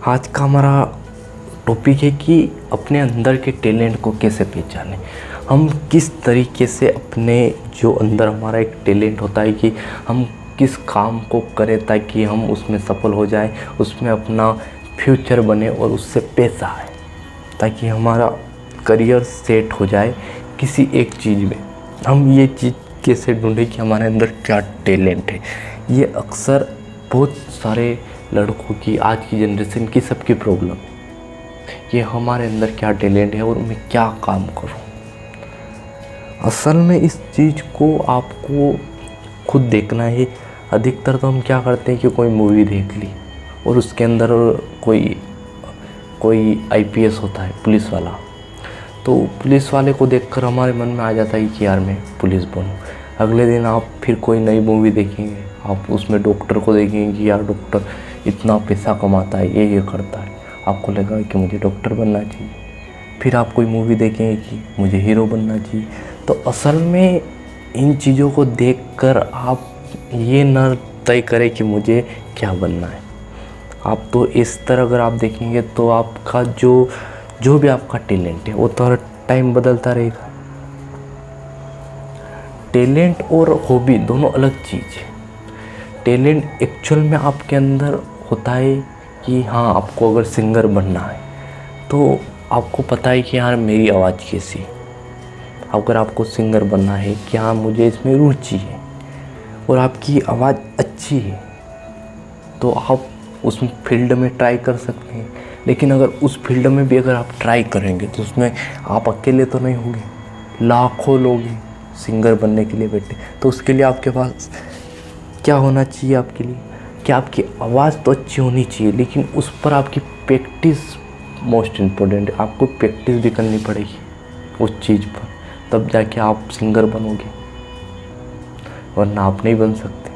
आज का हमारा टॉपिक है कि अपने अंदर के टैलेंट को कैसे पहचानें। हम किस तरीके से अपने जो अंदर हमारा एक टैलेंट होता है कि हम किस काम को करें ताकि हम उसमें सफल हो जाएं, उसमें अपना फ्यूचर बने और उससे पैसा आए, ताकि हमारा करियर सेट हो जाए किसी एक चीज़ में। हम ये चीज़ कैसे ढूंढें कि हमारे अंदर क्या टैलेंट है। ये अक्सर बहुत सारे लड़कों की, आज की जनरेशन की, सबकी प्रॉब्लम है। ये हमारे अंदर क्या टैलेंट है और मैं क्या काम करूं। असल में इस चीज़ को आपको खुद देखना है। अधिकतर तो हम क्या करते हैं कि कोई मूवी देख ली और उसके अंदर कोई आईपीएस होता है, पुलिस वाला, तो पुलिस वाले को देखकर हमारे मन में आ जाता है कि यार मैं पुलिस बनूं। अगले दिन आप फिर कोई नई मूवी देखेंगे, आप उसमें डॉक्टर को देखेंगे कि यार डॉक्टर इतना पैसा कमाता है, ये करता है, आपको लगा कि मुझे डॉक्टर बनना चाहिए। फिर आप कोई मूवी देखेंगे कि मुझे हीरो बनना चाहिए। तो असल में इन चीज़ों को देखकर आप ये न तय करें कि मुझे क्या बनना है। आप तो इस तरह अगर आप देखेंगे तो आपका जो भी आपका टैलेंट है वो तो हर टाइम बदलता रहेगा। टैलेंट और हॉबी दोनों अलग चीज़ है। टैलेंट एक्चुअल में आपके अंदर होता है कि हाँ, आपको अगर सिंगर बनना है तो आपको पता है कि यार मेरी आवाज़ कैसी है। अगर आपको सिंगर बनना है कि हाँ मुझे इसमें रुचि है और आपकी आवाज़ अच्छी है तो आप उस फील्ड में ट्राई कर सकते हैं। लेकिन अगर उस फील्ड में भी अगर आप ट्राई करेंगे तो उसमें आप अकेले तो नहीं होंगे, लाखों लोग हैं सिंगर बनने के लिए बैठे। तो उसके लिए आपके पास क्या होना चाहिए आपके लिए कि आपकी आवाज़ तो अच्छी होनी चाहिए, लेकिन उस पर आपकी प्रैक्टिस मोस्ट इम्पोर्टेंट है। आपको प्रैक्टिस भी करनी पड़ेगी उस चीज़ पर, तब जाके आप सिंगर बनोगे, वरना आप नहीं बन सकते।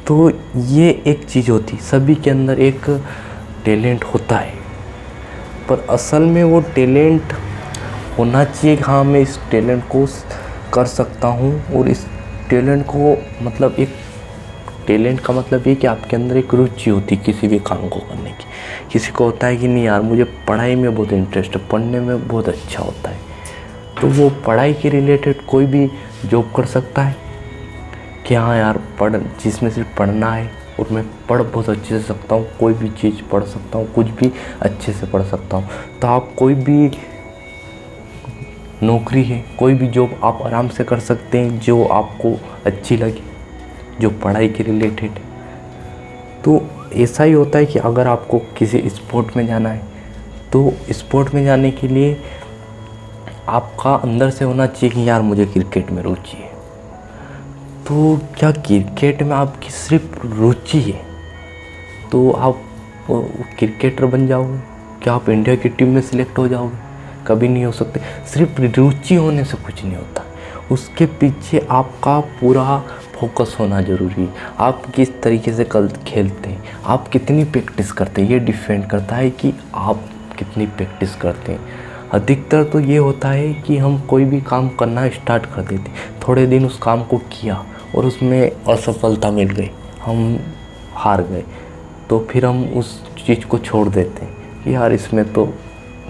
तो ये एक चीज़ होती, सभी के अंदर एक टैलेंट होता है, पर असल में वो टैलेंट होना चाहिए कि हाँ मैं इस टैलेंट को कर सकता हूँ। और इस टैलेंट को मतलब एक टैलेंट का मतलब ये कि आपके अंदर एक रुचि होती है किसी भी काम को करने की। किसी को होता है कि नहीं यार मुझे पढ़ाई में बहुत इंटरेस्ट है, पढ़ने में बहुत अच्छा होता है, तो वो पढ़ाई के रिलेटेड कोई भी जॉब कर सकता है कि हाँ यार जिसमें सिर्फ पढ़ना है और मैं पढ़ बहुत अच्छे से सकता हूँ, कोई भी चीज़ पढ़ सकता हूँ, कुछ भी अच्छे से पढ़ सकता हूँ। तो आप कोई भी नौकरी है, कोई भी जॉब आप आराम से कर सकते हैं जो आपको अच्छी लगे, जो पढ़ाई के रिलेटेड है। तो ऐसा ही होता है कि अगर आपको किसी स्पोर्ट में जाना है तो स्पोर्ट में जाने के लिए आपका अंदर से होना चाहिए कि यार मुझे क्रिकेट में रुचि है। तो क्या क्रिकेट में आपकी सिर्फ रुचि है तो आप क्रिकेटर बन जाओगे? क्या आप इंडिया की टीम में सिलेक्ट हो जाओगे? कभी नहीं हो सकते। सिर्फ रुचि होने से कुछ नहीं होता, उसके पीछे आपका पूरा फोकस होना ज़रूरी है। आप किस तरीके से कल खेलते हैं, आप कितनी प्रैक्टिस करते हैं, ये डिपेंड करता है कि आप कितनी प्रैक्टिस करते हैं। अधिकतर तो ये होता है कि हम कोई भी काम करना स्टार्ट कर देते, थोड़े दिन उस काम को किया और उसमें असफलता मिल गई, हम हार गए, तो फिर हम उस चीज़ को छोड़ देते हैं कि यार इसमें तो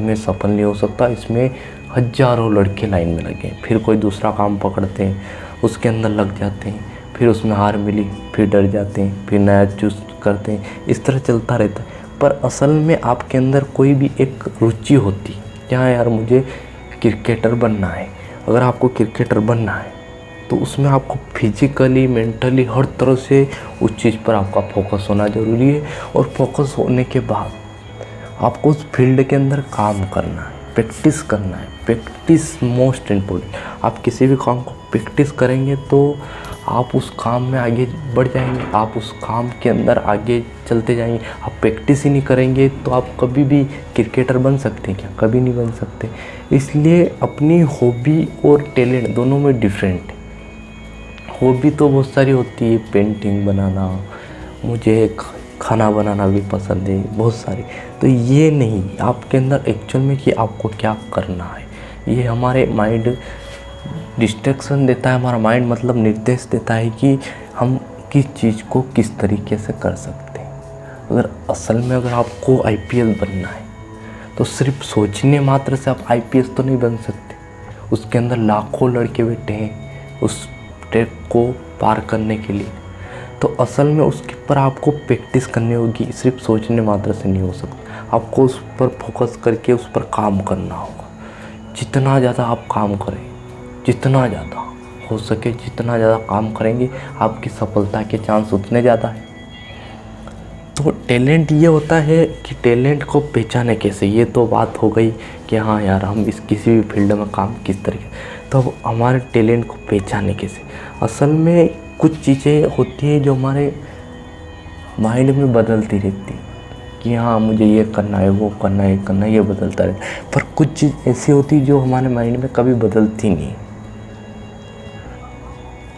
मैं सफल नहीं हो सकता, इसमें हज़ारों लड़के लाइन में लगे। फिर कोई दूसरा काम पकड़ते हैं, उसके अंदर लग जाते हैं, फिर उसमें हार मिली, फिर डर जाते हैं, फिर नया चूज़ करते हैं। इस तरह चलता रहता है। पर असल में आपके अंदर कोई भी एक रुचि होती है, क्या यार मुझे क्रिकेटर बनना है। अगर आपको क्रिकेटर बनना है तो उसमें आपको फिजिकली, मेंटली, हर तरह से उस चीज़ पर आपका फोकस होना ज़रूरी है। और फोकस होने के बाद आपको उस फील्ड के अंदर काम करना है, प्रैक्टिस करना है। Practice most important. आप किसी भी काम को प्रैक्टिस करेंगे तो आप उस काम में आगे बढ़ जाएंगे, आप उस काम के अंदर आगे चलते जाएंगे। आप प्रैक्टिस ही नहीं करेंगे तो आप कभी भी क्रिकेटर बन सकते हैं क्या? कभी नहीं बन सकते। इसलिए अपनी हॉबी और टैलेंट दोनों में डिफरेंट है। हॉबी तो बहुत सारी होती है, पेंटिंग बनाना, मुझे खाना बनाना भी पसंद है, बहुत सारी। तो ये नहीं, आपके अंदर एक्चुअल में कि आपको क्या करना है। ये हमारे माइंड डिस्ट्रैक्शन देता है, हमारा माइंड मतलब निर्देश देता है कि हम किस चीज़ को किस तरीके से कर सकते हैं। अगर आपको आईपीएस बनना है तो सिर्फ सोचने मात्र से आप आईपीएस तो नहीं बन सकते। उसके अंदर लाखों लड़के बैठे हैं उस स्टेप को पार करने के लिए। तो असल में उसके ऊपर आपको प्रैक्टिस करनी होगी, सिर्फ सोचने मात्र से नहीं हो सकता। आपको उस पर फोकस करके उस पर काम करना होगा। जितना ज़्यादा आप काम करें, जितना ज़्यादा हो सके जितना ज़्यादा काम करेंगे, आपकी सफलता के चांस उतने ज़्यादा हैं। तो टैलेंट ये होता है कि टैलेंट को पहचाने कैसे। ये तो बात हो गई कि हाँ यार हम इस किसी भी फील्ड में काम किस तरीके, तो अब हमारे टैलेंट को पहचाने कैसे। असल में कुछ चीज़ें होती हैं जो हमारे माइंड में बदलती रहती हैं कि हाँ मुझे ये करना है, वो करना है, करना है, ये बदलता रहता है। पर कुछ चीज़ ऐसी होती है जो हमारे माइंड में कभी बदलती नहीं।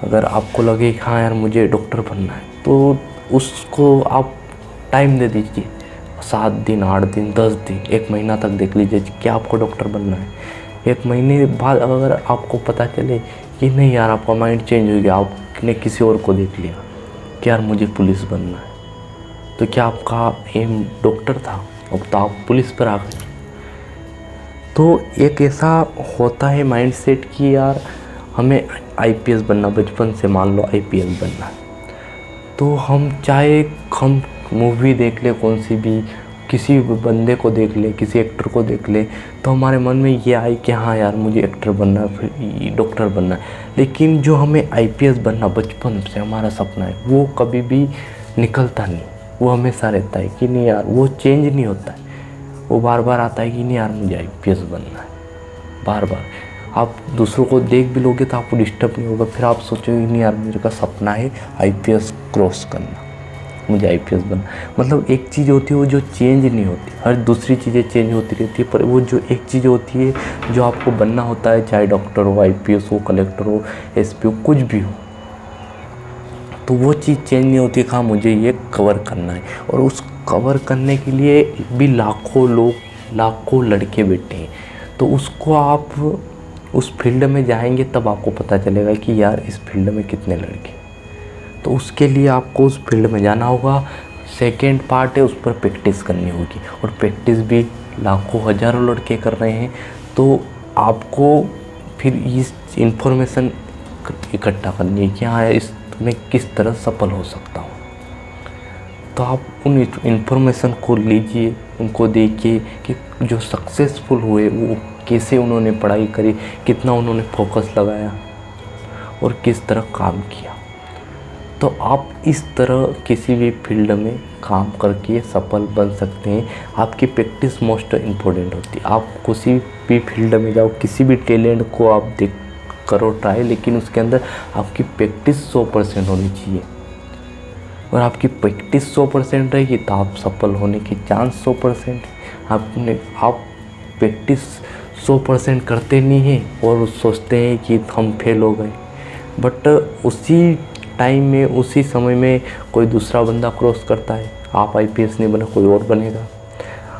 अगर आपको लगे कि हाँ यार मुझे डॉक्टर बनना है, तो उसको आप टाइम दे दीजिए। 7 दिन, 8 दिन, 10 दिन, 1 महीना तक देख लीजिए कि आपको डॉक्टर बनना है। 1 महीने बाद अगर आपको पता चले कि नहीं यार आपका माइंड चेंज हो गया, आपने किसी और को देख लिया कि यार मुझे पुलिस बनना है, तो क्या आपका एम डॉक्टर था, अब तो आप पुलिस पर आ गए। तो एक ऐसा होता है माइंडसेट कि यार हमें आईपीएस बनना, बचपन से मान लो आईपीएस बनना है, तो हम चाहे हम मूवी देख ले कौन सी भी, किसी बंदे को देख ले, किसी एक्टर को देख ले, तो हमारे मन में ये आए कि हाँ यार मुझे एक्टर बनना है, फिर डॉक्टर बनना है। लेकिन जो हमें आईपीएस बनना बचपन से हमारा सपना है, वो कभी भी निकलता नहीं। वो हमेशा रहता है कि नहीं यार, वो चेंज नहीं होता है। वो बार बार आता है कि नहीं यार मुझे आईपीएस बनना है। बार बार आप दूसरों को देख भी लोगे तो आपको डिस्टर्ब नहीं होगा। फिर आप सोचोगे नहीं यार मेरे का सपना है आईपीएस क्रॉस करना, मुझे आईपीएस बनना। मतलब एक चीज़ होती है वो जो चेंज नहीं होती, हर दूसरी चीज़ें चेंज होती रहती है, पर वो जो एक चीज़ होती है जो आपको बनना होता है, चाहे डॉक्टर हो, आईपीएस हो, कलेक्टर हो, एसपी हो, कुछ भी हो, तो वो चीज़ चेंज नहीं होती। हाँ मुझे ये कवर करना है, और उस कवर करने के लिए भी लाखों लोग, लाखों लड़के बैठे हैं। तो उसको आप उस फील्ड में जाएंगे तब आपको पता चलेगा कि यार इस फील्ड में कितने लड़के। तो उसके लिए आपको उस फील्ड में जाना होगा। सेकेंड पार्ट है उस पर प्रैक्टिस करनी होगी, और प्रैक्टिस भी लाखों हज़ारों लड़के कर रहे हैं। तो आपको फिर इस इंफॉर्मेशन इकट्ठा करनी है कि हाँ इसमें किस तरह सफल हो सकता हूँ। तो आप उन इंफॉर्मेशन को लीजिए, उनको देखिए कि जो सक्सेसफुल हुए वो कैसे उन्होंने पढ़ाई करी, कितना उन्होंने फोकस लगाया और किस तरह काम किया। तो आप इस तरह किसी भी फील्ड में काम करके सफल बन सकते हैं। आपकी प्रैक्टिस मोस्ट इम्पोर्टेंट होती है। आप किसी भी फील्ड में जाओ, किसी भी टैलेंट को आप देख करो ट्राई, लेकिन उसके अंदर आपकी प्रैक्टिस 100% होनी चाहिए। और आपकी प्रैक्टिस 100% रहेगी तो आप सफल होने की चांस 100%। आप प्रैक्टिस 100% करते नहीं हैं और सोचते हैं कि हम फेल हो गए, बट उसी टाइम में, उसी समय में कोई दूसरा बंदा क्रॉस करता है, आप आईपीएस नहीं बना, कोई और बनेगा।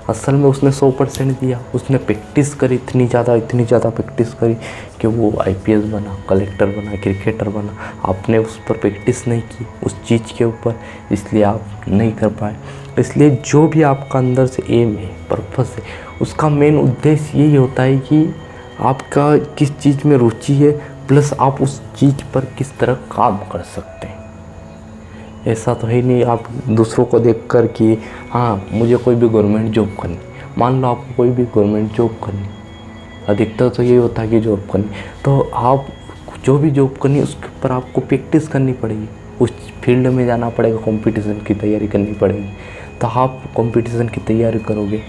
असल में उसने 100% दिया, उसने प्रैक्टिस करी, इतनी ज़्यादा प्रैक्टिस करी कि वो आईपीएस बना, कलेक्टर बना, क्रिकेटर बना। आपने उस पर प्रैक्टिस नहीं की उस चीज़ के ऊपर, इसलिए आप नहीं कर पाए। इसलिए जो भी आपका अंदर से एम है, पर्पस है, उसका मेन उद्देश्य यही होता है कि आपका किस चीज़ में रुचि है, प्लस आप उस चीज़ पर किस तरह काम कर सकते हैं। ऐसा तो है नहीं आप दूसरों को देखकर कि हाँ मुझे कोई भी गवर्नमेंट जॉब करनी, मान लो आपको कोई भी गवर्नमेंट जॉब करनी, अधिकतर तो यही होता है कि जॉब करनी, तो आप जो भी जॉब करनी उसके ऊपर आपको प्रैक्टिस करनी पड़ेगी, उस फील्ड में जाना पड़ेगा, कंपटीशन की तैयारी करनी पड़ेगी। तो आप कंपटीशन की तैयारी करोगे,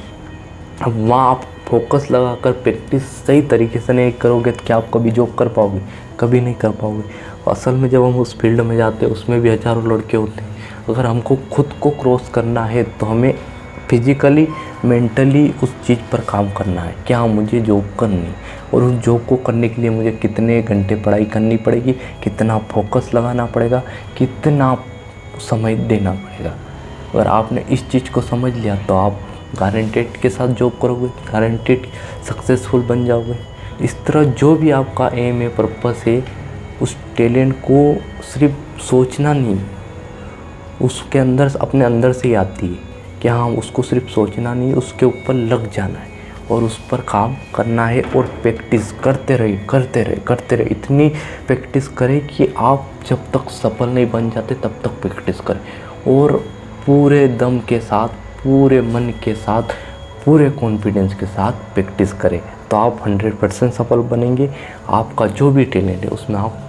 अब वहाँ आप फोकस लगाकर प्रैक्टिस सही तरीके से नहीं करोगे तो क्या आप कभी जॉब कर पाओगे? कभी नहीं कर पाओगे। असल में जब हम उस फील्ड में जाते हैं उसमें भी हज़ारों लड़के होते हैं। अगर हमको खुद को क्रॉस करना है तो हमें फिजिकली, मेंटली उस चीज़ पर काम करना है कि हाँ मुझे जॉब करनी है, और उस जॉब को करने के लिए मुझे कितने घंटे पढ़ाई करनी पड़ेगी, कितना फोकस लगाना पड़ेगा, कितना समय देना पड़ेगा। अगर आपने इस चीज़ को समझ लिया तो आप गारंटेड के साथ जॉब करोगे, गारंटेड सक्सेसफुल बन जाओगे। इस तरह जो भी आपका एम है, पर्पस है, उस टैलेंट को सिर्फ सोचना नहीं, उसके अंदर, अपने अंदर से ही आती है। कि हाँ उसको सिर्फ सोचना नहीं, उसके ऊपर लग जाना है और उस पर काम करना है और प्रैक्टिस करते रहे, इतनी प्रैक्टिस करें कि आप जब तक सफल नहीं बन जाते तब तक प्रैक्टिस करें और पूरे दम के साथ, पूरे मन के साथ, पूरे कॉन्फिडेंस के साथ प्रैक्टिस करें, तो आप 100% सफल बनेंगे। आपका जो भी टैलेंट है उसमें आप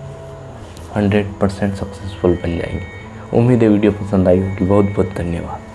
100% सक्सेसफुल बन जाएंगे। उम्मीद है वीडियो पसंद आई होगी। बहुत बहुत धन्यवाद।